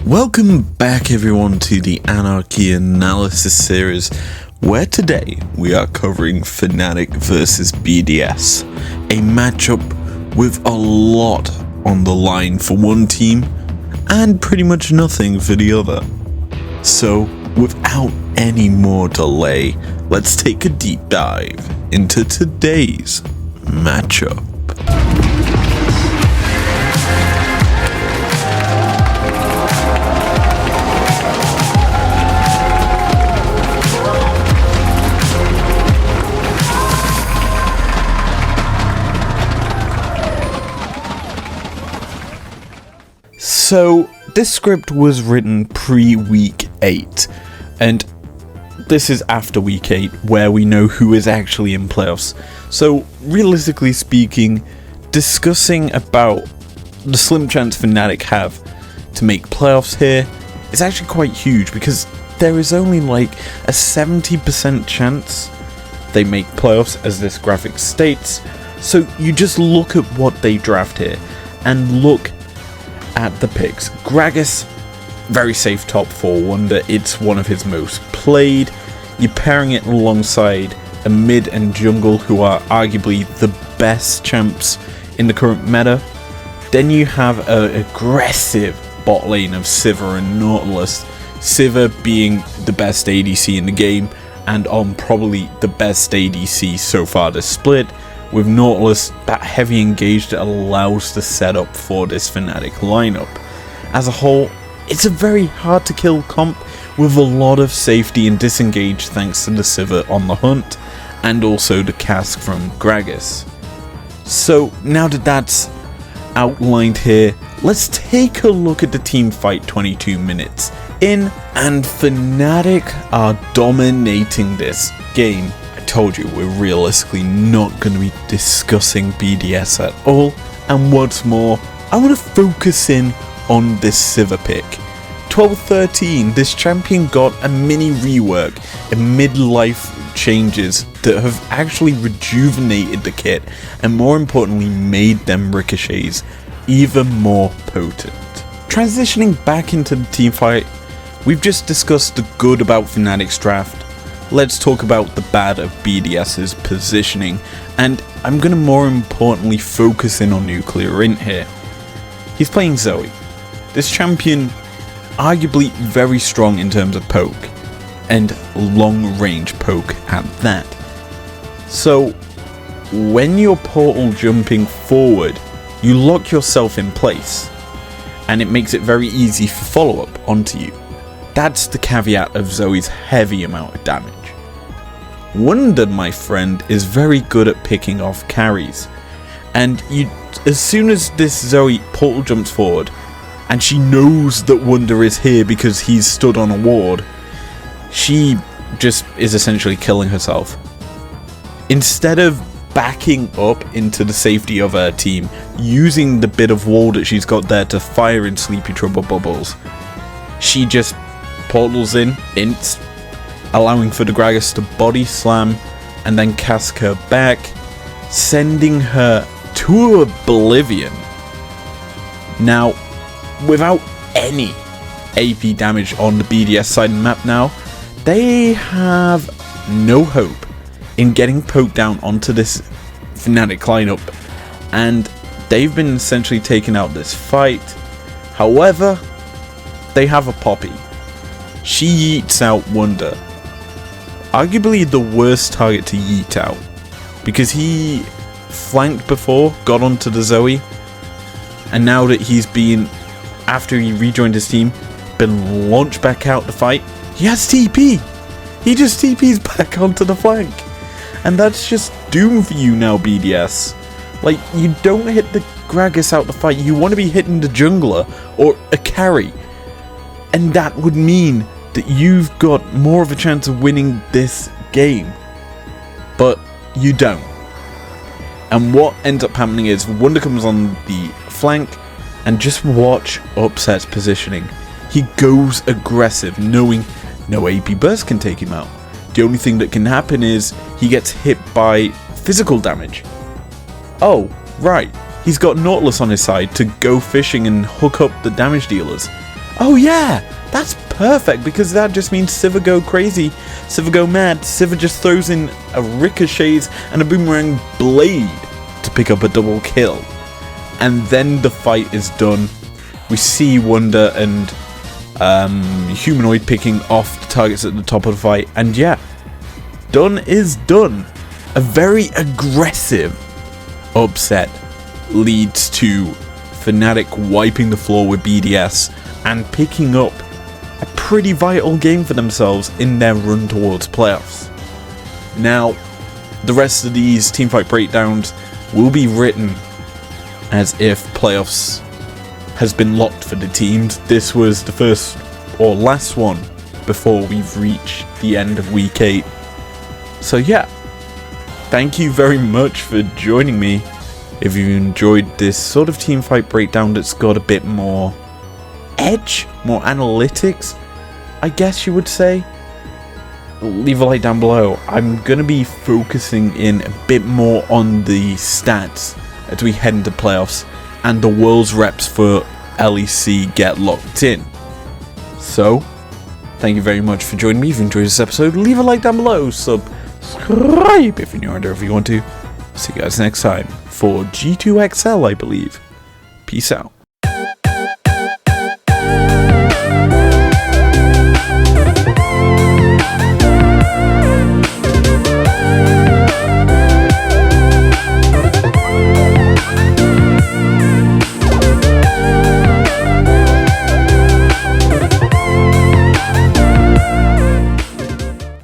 Welcome back everyone to the Anarchy Analysis series, where today we are covering Fnatic versus BDS, a matchup with a lot on the line for one team and pretty much nothing for the other. So without any more delay, let's take a deep dive into today's matchup. So, this script was written pre-week 8, and this is after week 8, where we know who is actually in playoffs. So, realistically speaking, discussing about the slim chance Fnatic have to make playoffs here is actually quite huge, because there is only like a 70% chance they make playoffs, as this graphic states. So, you just look at what they draft here, and look at the picks. Gragas, very safe top 4 wonder. It's one of his most played. You're pairing it alongside a mid and jungle who are arguably the best champs in the current meta. Then you have an aggressive bot lane of Sivir and Nautilus. Sivir being the best ADC in the game and on probably the best ADC so far this split, with Nautilus that heavy engaged that allows the setup for this Fnatic lineup. As a whole, it's a very hard to kill comp with a lot of safety and disengage thanks to the Sivir on the hunt and also the cask from Gragas. So now that that's outlined here, let's take a look at the team fight 22 minutes in, and Fnatic are dominating this game. Told you we're realistically not going to be discussing BDS at all, and what's more, I want to focus in on this Sivir pick. 12-13, this champion got a mini rework and midlife changes that have actually rejuvenated the kit and more importantly made them ricochets even more potent. Transitioning back into the team fight, we've just discussed the good about Fnatic's draft. Let's talk about the bad of BDS's positioning, and I'm going to more importantly focus in on Nuclear Int here. He's playing Zoe. This champion, arguably very strong in terms of poke, and long range poke at that. So, when you're portal jumping forward, you lock yourself in place, and it makes it very easy for follow-up onto you. That's the caveat of Zoe's heavy amount of damage. Wunder, my friend, is very good at picking off carries, and as soon as this Zoe portal jumps forward, and she knows that Wunder is here because he's stood on a ward, she just is essentially killing herself. Instead of backing up into the safety of her team, using the bit of wall that she's got there to fire in Sleepy Trouble bubbles, she just portals in, ints, allowing for the Gragas to body slam and then cask her back, sending her to oblivion. Now, without any AP damage on the BDS side of the map now, they have no hope in getting poked down onto this Fnatic lineup, and they've been essentially taking out this fight. However, they have a Poppy. She yeets out Wunder. Arguably the worst target to yeet out, because he flanked before, got onto the Zoe, and now that he's been, after he rejoined his team, been launched back out to fight, he has TP! He just TP's back onto the flank. And that's just doom for you now, BDS. Like, you don't hit the Gragas out to fight, you want to be hitting the jungler, or a carry. And that would mean that you've got more of a chance of winning this game. But you don't. And what ends up happening is Wunder comes on the flank, and just watch Upset's positioning. He goes aggressive, knowing no AP burst can take him out. The only thing that can happen is he gets hit by physical damage. Oh, right. He's got Nautilus on his side to go fishing and hook up the damage dealers. Oh yeah, that's perfect, because that just means Sivir go crazy, Sivir go mad, Sivir just throws in a ricochets and a boomerang blade to pick up a double kill. And then the fight is done. We see Wonder and Humanoid picking off the targets at the top of the fight, and yeah, done is done. A very aggressive upset leads to Fnatic wiping the floor with BDS and picking up a pretty vital game for themselves in their run towards playoffs. Now, the rest of these teamfight breakdowns will be written as if playoffs has been locked for the teams. This was the first or last one before we've reached the end of week 8. So yeah, thank you very much for joining me. If you enjoyed this sort of teamfight breakdown that's got a bit more edge, more analytics, I guess you would say, leave a like down below. I'm going to be focusing in a bit more on the stats as we head into playoffs and the world's reps for LEC get locked in. So, thank you very much for joining me. If you enjoyed this episode, leave a like down below, subscribe if you're new or if you want to. See you guys next time for G2XL, I believe. Peace out.